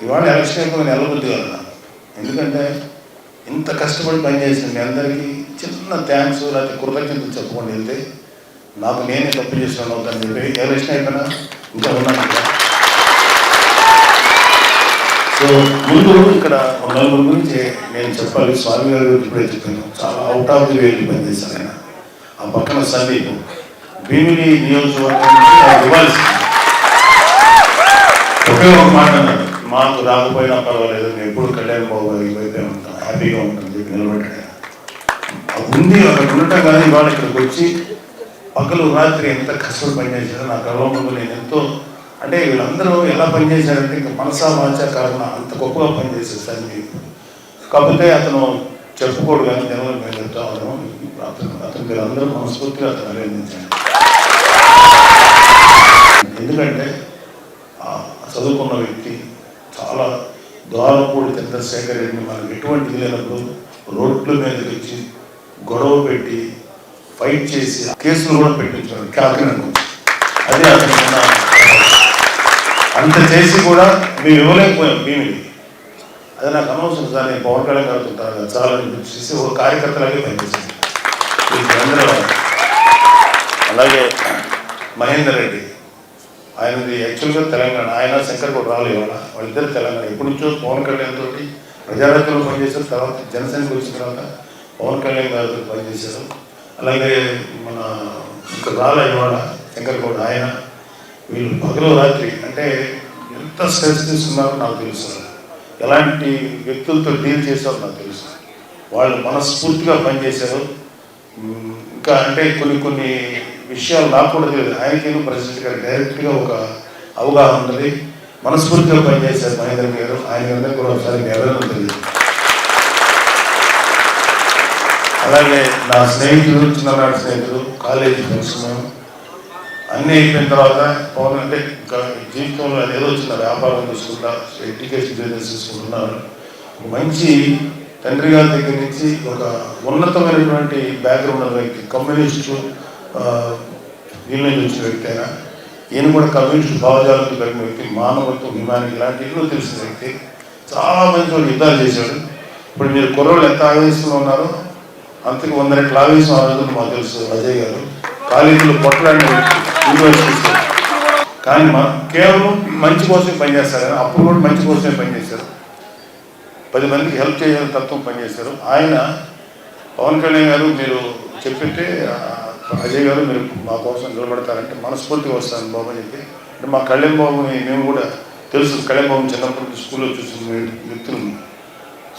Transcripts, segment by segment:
ఇవాళ ఎలక్షన్ అయిపోయి నెలబుద్ధి కదా. ఎందుకంటే ఇంత కష్టపడి పనిచేసిన మీ అందరికీ చిన్న థ్యాంక్స్ లేకపోతే కృతజ్ఞతలు చెప్పుకొని వెళ్తే నాకు నేనే తప్పు చేసినాను అవుతాను చెప్పి ఎలక్షన్ అయిపోయినా ఇంకా ఉన్నాను కదా. సో ముందు ఇక్కడ నలుగురు గురించి నేను చెప్పాలి. స్వామి గారి గురించి ఇప్పుడే చెప్పాను. చాలా అవుట్ ఆఫ్ ది వేలు పనిచేశాను ఆయన. ఆ పక్కన సందీప్ భీమిలి నియోజకవర్గం ఇవ్వాల్సింది ఒకే ఒక మాట అన్నాడు, మాకు రాకపోయినా పర్వాలేదు, నేను ఎప్పుడు కళ్యాణ్ బాబు గారికి వైపే ఉంటాను, హ్యాపీగా ఉంటాను చెప్పి నిలబడ్డాడు. ఉంది అక్కడ ఉండటం కానీ ఇవాళ ఇక్కడికి వచ్చి పగలు రాత్రి ఎంత కష్టపడి పనిచేశారో నా కళ్ళ ముందు నేను ఎంతో అంటే వీళ్ళందరూ ఎలా పనిచేశారంటే ఇంకా మనసా వాచా కారణ అంత గొప్పగా పనిచేశారు సందీప్. కాకపోతే అతను చెప్పుకోడు కానీ జనంలో మేము చెప్తా ఉన్నాం. అతను వీళ్ళందరూ మనస్ఫూర్తిగా అతను అభినందించాడు. ఎందుకంటే చదువుకున్న వ్యక్తి చాలా ద్వారపూడి చంద్రశేఖర్ రెడ్డిని మనకు ఎటువంటిది లేనప్పుడు రోడ్ల మీదకి వచ్చి గొడవ పెట్టి ఫైట్ చేసి కేసులు కూడా పెట్టించాడు కాకినాడ. అదే అతను అంత చేసి కూడా మేము ఇవ్వలేకపోయాం భీమిని. అది నాకు అనవసరం సార్, నేను పవన్ కళ్యాణ్ గారుతుంటాను కదా చాలా చేసి ఒక కార్యకర్తలాగే పనిచేసింది. అలాగే మహేందర్ రెడ్డి ఆయనది యాక్చువల్గా తెలంగాణ, ఆయన శంకర్ కూడా రాలేదు. వాళ్ళిద్దరు తెలంగాణ. ఎప్పటి నుంచో పవన్ కళ్యాణ్ తోటి ప్రజారాజ్యంలో పనిచేశారు. తర్వాత జనసేనకు వచ్చిన తర్వాత పవన్ కళ్యాణ్ గారితో పనిచేశారు. అలాగే మన ఇంకా రాలేవాడ శంకర్ కూడా ఆయన. వీళ్ళు పగలు రాత్రి అంటే ఎంత స్ట్రెస్ తీసుకున్నారో నాకు తెలుసు, ఎలాంటి వ్యక్తులతో డీల్ చేశారో నాకు తెలుసు. వాళ్ళు మనస్ఫూర్తిగా పనిచేశారు. ఇంకా అంటే కొన్ని విషయాలు నాకు కూడా తెలియదు. ఆయనకేమో ప్రెసిడెంట్ గారు డైరెక్ట్గా ఒక అవగాహన ఉన్నది. మనస్ఫూర్తిగా పనిచేశారు మహేంద్ర గారు. ఆయన అందరికీ కూడా ఒకసారి ఎవరైనా తెలియదు. అలాగే నా స్నేహితులు, చిన్ననాటి స్నేహితులు, కాలేజీ ఫ్రెండ్స్ అన్నీ అయిపోయిన తర్వాత పవన్ అంటే ఇంకా జీవితంలో ఏదో వచ్చిన వ్యాపారం తీసుకుంటా, ఎడ్యుకేషన్ బిజినెస్ తీసుకుంటున్నారు. ఒక మంచి తండ్రి గారి దగ్గర నుంచి ఒక ఉన్నతమైనటువంటి బ్యాక్గ్రౌండ్ ఉన్న వ్యక్తి, కమ్యూనిస్టు వీళ్ళ నుంచి వచ్చిన వ్యక్తి అయినా ఈయన కూడా కమ్యూనిస్టు భావజాలంతో కలిగిన వ్యక్తి, మానవత్వం, హ్యుమానిటీ ఇలాంటి ఎన్నో తెలిసిన వ్యక్తి. చాలా మంది వాళ్ళు యుద్ధాలు చేశాడు. ఇప్పుడు మీరు కుర్రోళ్ళు ఎంత ఆవేశంలో ఉన్నారో అంతకు 100 రెట్ల ఆవేశం ఆ రోజులు మాకు తెలుసు. అజయ్ గారు కాలేజీలో పొట్లాడిన వ్యక్తి, యూనివర్సిటీస్. కానీ కేవలం మంచి కోసమే పనిచేస్తారు కానీ అప్పుడు కూడా మంచి కోసమే పనిచేశారు. 10 మందికి హెల్ప్ చేయాలని తత్వం పనిచేశారు. ఆయన పవన్ కళ్యాణ్ గారు మీరు చెప్పితే అజయ్ గారు మీరు మా కోసం నిలబడతారంటే మనస్ఫూర్తిగా వస్తాను బాబు అని చెప్పి. అంటే మా కళ్యాణ్ బాబుని మేము కూడా తెలుసు, కళ్యాణ్ బాబుని చిన్నప్పుడు స్కూల్లో చూసిన వ్యక్తులు.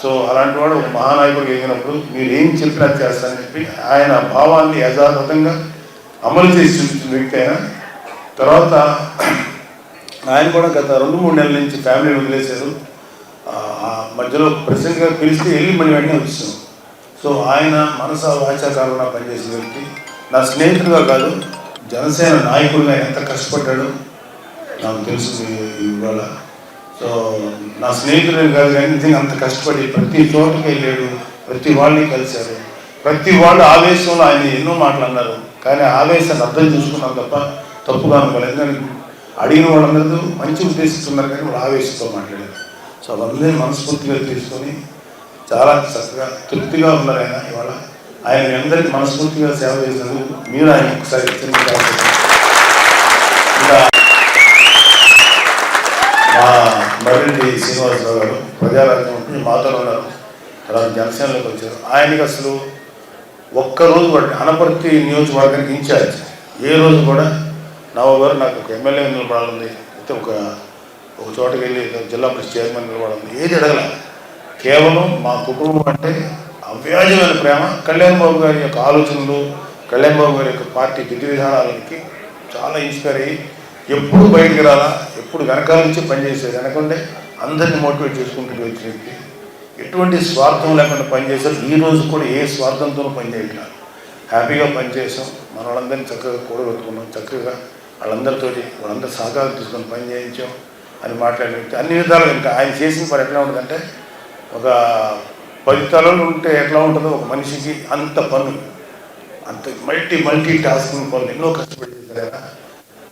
సో అలాంటి వాడు ఒక మహానాయకుడికి ఎగినప్పుడు మీరు ఏం చెప్పినా చేస్తారని చెప్పి ఆయన భావాన్ని యథాతథంగా అమలు చేసి చూపించిన వ్యక్తి అయినా. తర్వాత ఆయన కూడా గత 2-3 నెలల నుంచి ఫ్యామిలీ వదిలేశారు. మధ్యలో ప్రెసిడెంట్ గారు పిలిస్తే వెళ్ళి మళ్ళీ వెంటనే వచ్చాం. సో ఆయన మనసా వాచాకారంగా పనిచేసిన వ్యక్తి. నా స్నేహితుడుగా కాదు, జనసేన నాయకుడిగా ఎంత కష్టపడ్డాడు నాకు తెలుసు ఇవాళ. సో నా స్నేహితుడు కాదు కానీ నిజంగా అంత కష్టపడి ప్రతి చోటుకి వెళ్ళాడు, ప్రతి వాళ్ళని కలిశారు. ప్రతి వాళ్ళు ఆవేశంలో ఆయన ఎన్నో మాటలు అన్నారు కానీ ఆవేశాన్ని అర్థం చేసుకున్నాం తప్ప తప్పుగా అనుకోలేదు. ఎందుకంటే అడిగిన వాళ్ళందరూ మంచి ఉద్దేశిస్తున్నారు కానీ వాళ్ళు ఆవేశంతో మాట్లాడారు. సో అవన్నీ మనస్ఫూర్తిగా తీసుకొని చాలా చక్కగా తృప్తిగా ఉన్నారు ఆయన. ఇవాళ ఆయన అందరికీ మనస్ఫూర్తిగా సేవ చేసినందుకు మీరు ఆయన ఒకసారి ఇంకా మా మర్రెడ్డి శ్రీనివాసరావు గారు ప్రజారాజ్యం మాతో ఉన్నారు. తర్వాత జనసేనలోకి వచ్చారు. ఆయనకి అసలు ఒక్కరోజు కూడా అనపర్తి నియోజకవర్గానికి ఇన్ఛార్జ్ ఏ రోజు కూడా నవ్వు గారు నాకు ఒక ఎమ్మెల్యే నిలబడాలి, అయితే ఒక చోటకి వెళ్ళి జిల్లా పరిషత్ చైర్మన్ నిలబడాలి, ఏది అడగల. కేవలం మా కుటుంబం అంటే అవ్యాజమైన ప్రేమ. కళ్యాణ్ బాబు గారి యొక్క ఆలోచనలు, కళ్యాణ్ బాబు గారి యొక్క పార్టీ విధి విధానాలకి చాలా ఇన్స్పైర్ అయ్యి ఎప్పుడు బయటికి రాలా, ఎప్పుడు వెనకాల నుంచి పనిచేసేది. వెనకంటే అందరినీ మోటివేట్ చేసుకుంటూ వచ్చిన వ్యక్తి. ఎటువంటి స్వార్థం లేకుండా పనిచేశారు. ఈ రోజు కూడా ఏ స్వార్థంతోనూ పనిచేయట్లేదు. హ్యాపీగా పనిచేసాం. మన వాళ్ళందరినీ చక్కగా కూడగొట్టుకున్నాం. చక్కగా వాళ్ళందరూ సహకారం తీసుకొని పని చేయించాం అని మాట్లాడిన వ్యక్తి. అన్ని విధాలుగా ఇంకా ఆయన చేసిన పని ఎట్లా ఉంటుందంటే ఒక 10 తలలు ఉంటే ఎట్లా ఉంటుందో ఒక మనిషికి అంత పనులు, అంత మల్టీ టాస్కింగ్ పనులు ఎన్నో కష్టపడి చేశారు.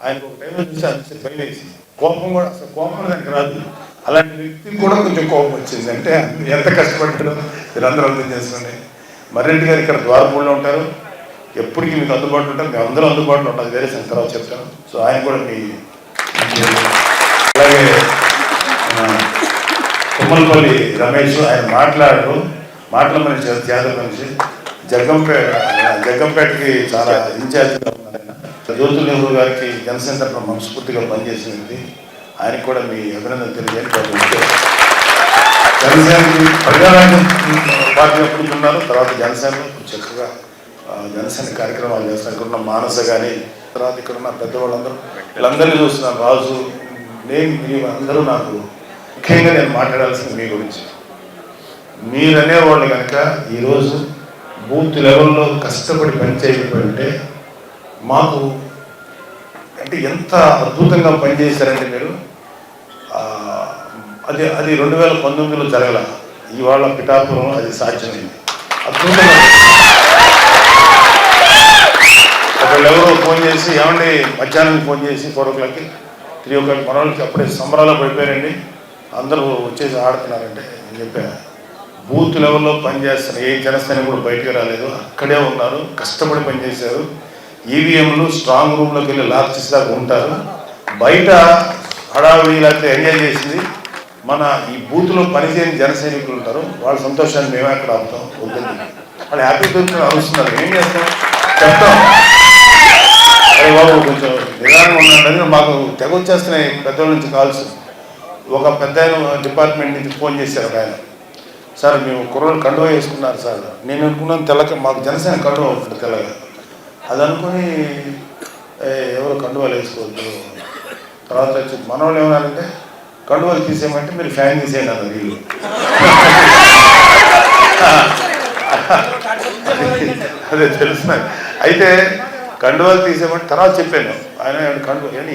ఆయనకు ఒక టైంలో చూసి అంత భయం వేసి కోపం కూడా అసలు కోపం దానికి రాదు. అలాంటి వ్యక్తికి కూడా కొంచెం కోపం వచ్చింది. అంటే ఎంత కష్టపడ్డాడో మీరందరూ అర్థం చేసుకోండి. మర్రెడ్డి గారు ఇక్కడ ద్వారపూడిలో ఉంటారు, ఎప్పటికీ మీకు అందుబాటులో ఉంటారు, మేము అందరూ అందుబాటులో ఉంటారు, వేరే తర్వాత చెప్తాను. సో ఆయన కూడా మీ అలాగే తుమ్మలపల్లి రమేష్, ఆయన మాటల మనిషి, జాతర మనిషి, జగ్గంపేటకి చాలా ఇన్ఛార్జ్గా ఉన్నారు ఆయన. జ్యోతుల నెహ్రూ గారికి జనసేన తరఫున మనస్ఫూర్తిగా పనిచేసింది, ఆయనకి కూడా మీ అభినందన తెలియజేయండి. జనసేనకి ప్రజారాజ్యం పార్టీ ఎప్పుడు ఉన్నారు, తర్వాత జనసేనలో చక్కగా జనసేన కార్యక్రమాలు చేస్తున్నారు. ఇక్కడ ఉన్న మానస కానీ, తర్వాత ఇక్కడ ఉన్న పెద్దవాళ్ళందరూ, వీళ్ళందరినీ చూస్తున్నారు. రాజు, నేను అందరూ నాకు ముఖ్యంగా నేను మాట్లాడాల్సింది మీ గురించి. మీరనేవాళ్ళు కనుక ఈరోజు బూత్ లెవెల్లో కష్టపడి పనిచేయకపోతే మాకు అంటే ఎంత అద్భుతంగా పనిచేశారంటే మీరు. అది 2019లో జరగల, ఇవాళ పిఠాపురం అది సాధ్యమైంది. అద్భుతంగా ఒకళ్ళెవరో ఫోన్ చేసి, ఏమండి మధ్యాహ్నం ఫోన్ చేసి 4 o'clockకి 3 o'clock మన వాళ్ళకి అప్పుడే సంబరాలు పడిపోయారండి, అందరూ వచ్చేసి ఆడుతున్నారంటే నేను చెప్పాను, బూత్ లెవెల్లో పనిచేస్తున్న ఏ జనసేన కూడా బయటకు రాలేదు, అక్కడే ఉన్నారు, కష్టపడి పనిచేశారు. ఈవీఎంలు స్ట్రాంగ్ రూమ్లోకి వెళ్ళి లాక్ చేసేలాగా ఉంటారు. బయట హడావిడి లేకపోతే ఎంజాయ్ చేసింది మన ఈ బూత్లో పనిచేయని జన సైనికులు ఉంటారు, వాళ్ళ సంతోషాన్ని మేమే అక్కడ ఆపుతాం. వద్దండి, వాళ్ళు హ్యాపీ దొరుకుతున్నారు, అరుస్తున్నారు, ఏం చేస్తాం చెప్తాం. అరే బాబు కొంచెం నిదానంగా ఉన్నాడని మాకు తెగ వచ్చేస్తున్నాయి పెద్దవాళ్ళ నుంచి కాల్స్. ఒక పెద్ద డిపార్ట్మెంట్ నుంచి ఫోన్ చేశారు ఆయన, సార్ మేము కుర్రోళ్ళు కండువా వేసుకున్నారు సార్. నేను అనుకున్నాను తెల్లక, మాకు జనసేన కండువా ఉంటుంది తెల్లగా, అది అనుకుని ఎవరు కండువాలు వేసుకోవద్దు. తర్వాత వచ్చి మన వాళ్ళు ఏమన్నారంటే కండువాలు తీసేయమంటే మీరు ఫ్యాన్ తీసేయండి అన్నారు వీళ్ళు. అదే తెలుసు. అయితే కండువాలు తీసేయమంటే తర్వాత చెప్పాను, ఆయన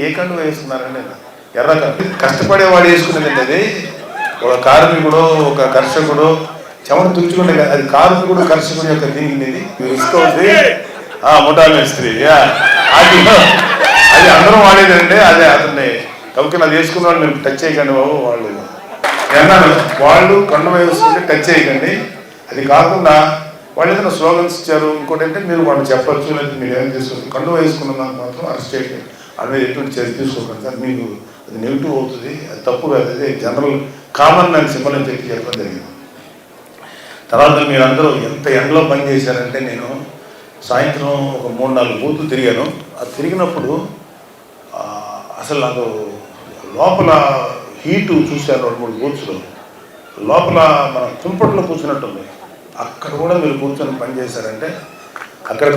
ఏ కండువా వేసుకున్నారని. ఎర్ర కష్టపడేవాడు వేసుకునేది అది. ఒక కార్మికుడు, ఒక కర్షకుడు చెమట తుడుచుకుంటే అది కార్మికుడు కర్షకుడు యొక్క దీనికి ఇస్తుంది. ముఠా మేస్త్రి అది అందరం వాడేదండి. అదే అతన్ని కాబట్టి అది వేసుకున్న వాళ్ళు మీరు టచ్ చేయకండి బాబు, వాళ్ళు అన్నాను, వాళ్ళు కండువా వేసుకుంటే టచ్ చేయకండి. అది కాకుండా వాళ్ళు ఏదైనా స్లోగన్స్ ఇచ్చారు, ఇంకోటి అంటే మీరు వాళ్ళు చెప్పచ్చు, లేకపోతే మీరు ఏం చేసుకోవచ్చు. కండువా వేసుకున్న దానికి మాత్రం అరెస్ట్ చేయండి, అదే ఎటువంటి చర్య తీసుకోకండి సార్, మీకు అది నెగిటివ్ అవుతుంది, అది తప్పు కాదు, అదే జనరల్ కామన్ అని సింబల్ అని చెప్పడం జరిగింది. తర్వాత మీరందరూ ఎంత ఎండలో పనిచేశారంటే, నేను సాయంత్రం ఒక 3-4 బూతులు తిరిగాను. అది తిరిగినప్పుడు అసలు నాకు లోపల హీటు చూశాను. 2-3 బూత్స్లో లోపల మన కుంపట్లో కూర్చున్నట్టుంది. అక్కడ కూడా మీరు కూర్చొని పనిచేశారంటే, అక్కడ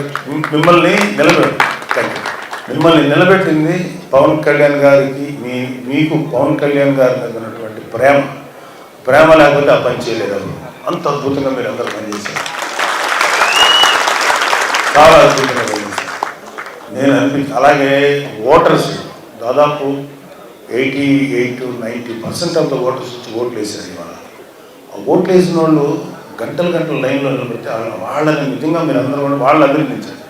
మిమ్మల్ని నిలబెట్టింది పవన్ కళ్యాణ్ గారికి, మీకు పవన్ కళ్యాణ్ గారి మీద ఉన్నటువంటి ప్రేమ లేకపోతే ఆ పని చేయలేదు. అంత అద్భుతంగా మీరు అందరూ పనిచేశారు, చాలా అద్భుతంగా పనిచేశారు. నేను అలాగే ఓటర్స్ దాదాపు 88-90% ఆఫ్ ద ఓటర్స్ వచ్చి ఓట్లు వేశారు. ఇవాళ ఆ ఓట్లు వేసిన వాళ్ళు గంటలు లైన్లో నిలబెడితే వాళ్ళని నిజంగా మీరు అందరూ కూడా వాళ్ళు అభినందించారు.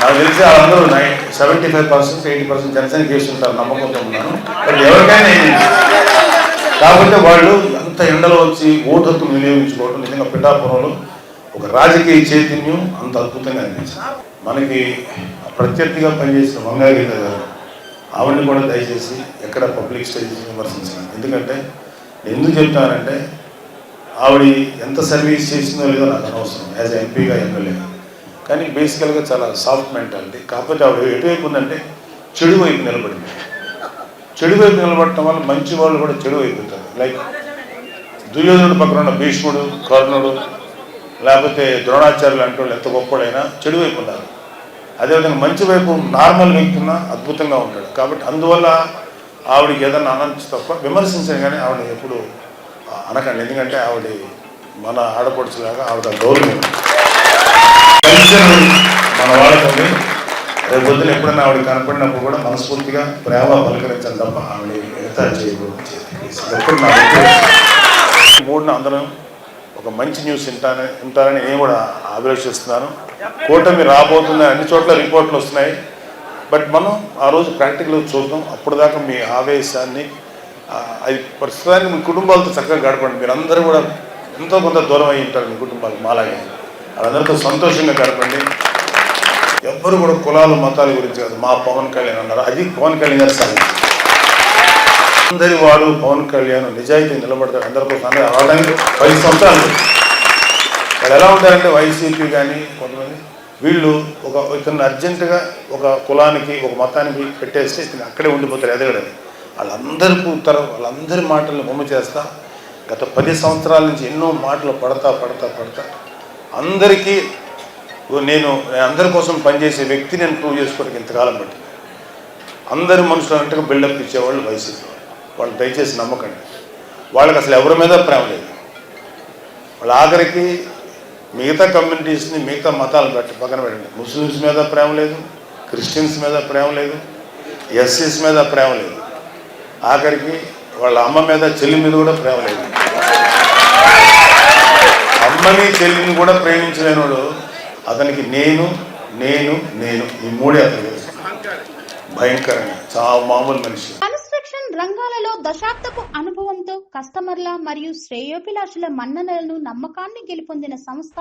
నాకు తెలిసి వాళ్ళందరూ 75%-80% జనసేన చేస్తుంటారు, నమ్మకంతో ఉన్నాను. బట్ ఎవరికైనా కాబట్టి వాళ్ళు అంత ఎండలో వచ్చి ఓటు హక్కు వినియోగించుకోవడం నిజంగా పిఠాపురంలో ఒక రాజకీయ చైతన్యం అంత అద్భుతంగా అనిపించింది. మనకి ప్రత్యర్థిగా పనిచేసిన వంగాగీత గారు, ఆవిడని కూడా దయచేసి ఎక్కడ పబ్లిక్ స్టేజ్ విమర్శించాను. ఎందుకంటే ఎందుకు చెప్తానంటే, ఆవిడ ఎంత సర్వీస్ చేసిందో లేదో నాకు అనవసరం, యాజ్ ఎంపీగా ఎమ్మెల్యేగా. కానీ బేసికల్గా చాలా సాఫ్ట్ మెంటాలిటీ. కాకపోతే ఆవిడ ఎటువైపు ఉందంటే చెడు వైపు నిలబడింది. చెడు వైపు నిలబడటం వల్ల మంచి వాళ్ళు కూడా చెడు అయిపోతారు. లైక్ దుర్యోధనుడు పక్కన ఉన్న భీష్ముడు, కర్ణుడు, లేకపోతే ద్రోణాచార్యులు అంటే వాళ్ళు ఎంత గొప్పడైనా చెడు వైపు ఉన్నారు. అదేవిధంగా మంచి వైపు నార్మల్ వ్యక్తి ఉన్నా అద్భుతంగా ఉంటాడు. కాబట్టి అందువల్ల ఆవిడకి ఏదన్నా అనొచ్చు తప్ప విమర్శించాను, కానీ ఆవిడ ఎప్పుడు అనకండి. ఎందుకంటే ఆవిడ మన ఆడపడుచులాగా ఆవిడ గౌరవం మన వాళ్ళకి. రేపు పొద్దున ఎప్పుడైనా ఆవిడ కనపడినప్పుడు కూడా మనస్ఫూర్తిగా ప్రేమ పలకరించాలి తప్ప ఆవిడ మిగతా చేయకూడదు. 3న అందరం ఒక మంచి న్యూస్ వింటారని నేను కూడా అభిలషిస్తున్నాను. కూటమి రాబోతుందని అన్ని చోట్ల రిపోర్ట్లు వస్తున్నాయి. బట్ మనం ఆ రోజు ప్రాక్టికల్గా చూద్దాం. అప్పుడు దాకా మీ ఆవేశాన్ని అది ప్రస్తుతానికి మీ కుటుంబాలతో చక్కగా గడపండి. మీరు అందరూ కూడా ఎంతో కొంత దూరం అయి ఉంటారు మీ కుటుంబాలు మాలాగే. వాళ్ళందరితో సంతోషంగా గడపండి. ఎవ్వరు కూడా కులాలు మతాల గురించి కాదు. మా పవన్ కళ్యాణ్ అన్నారు, అది పవన్ కళ్యాణ్ గారు సాధించారు. అందరి వాడు పవన్ కళ్యాణ్ నిజాయితీ నిలబడతారు. అందరికోసం రావడానికి 10 సంవత్సరాలు. వాళ్ళు ఎలా ఉంటారంటే వైసీపీ కానీ కొంతమంది వీళ్ళు ఇతను అర్జెంటుగా ఒక కులానికి ఒక మతానికి పెట్టేస్తే ఇతను అక్కడే ఉండిపోతారు ఎదగడని. వాళ్ళందరి మాటలను బొమ్మ చేస్తా గత 10 సంవత్సరాల నుంచి ఎన్నో మాటలు పడతా అందరికీ నేను అందరి కోసం పనిచేసే వ్యక్తి నేను ప్రూవ్ చేసుకోవడానికి ఇంతకాలం బట్టి అందరి మనుషులు అంటే బిల్డప్ ఇచ్చేవాళ్ళు వైసీపీ వాళ్ళు. దయచేసి నమ్మకండి. వాళ్ళకి అసలు ఎవరి మీద ప్రేమ లేదు. వాళ్ళ ఆఖరికి మిగతా కమ్యూనిటీస్ని మిగతా మతాలను పక్కన పెట్టండి. ముస్లిమ్స్ మీద ప్రేమ లేదు, క్రిస్టియన్స్ మీద ప్రేమ లేదు, ఎస్సీస్ మీద ప్రేమ లేదు, ఆఖరికి వాళ్ళ అమ్మ మీద చెల్లి మీద కూడా ప్రేమ లేదు. అమ్మని చెల్లిని కూడా ప్రేమించలేనోడు అతనికి నేను ఈ మూడే అతను భయంకరంగా చాలా మామూలు మనిషి. కన్స్ట్రక్షన్ రంగాలలో దశాబ్దపు అనుభవంతో కస్టమర్ల మరియు శ్రేయోభిలాషుల మన్ననలను నమ్మకాన్ని గెలుపొందిన సంస్థ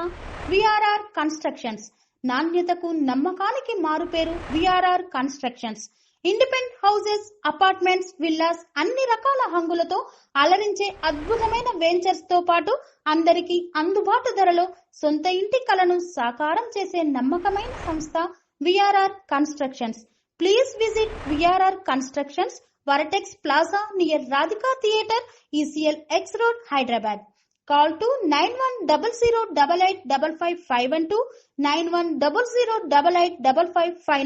విఆర్ఆర్ కన్స్ట్రక్షన్స్. నాణ్యతకు నమ్మకానికి మారుపేరు VRR constructions. Independent houses, apartments, villas అన్ని రకాల హంగులతో అలరించే అద్భుతమైన వెంచర్స్ తో పాటు అందరికీ అందుబాటు ధరలో సొంత ఇంటి కలను సాకారం చేసే నమ్మకమైన సంస్థ VRR constructions. Please visit VRR Constructions, Varatex Plaza near Radhika Theatre, ECL X Road, Hyderabad. Call to 9100885551 91008855.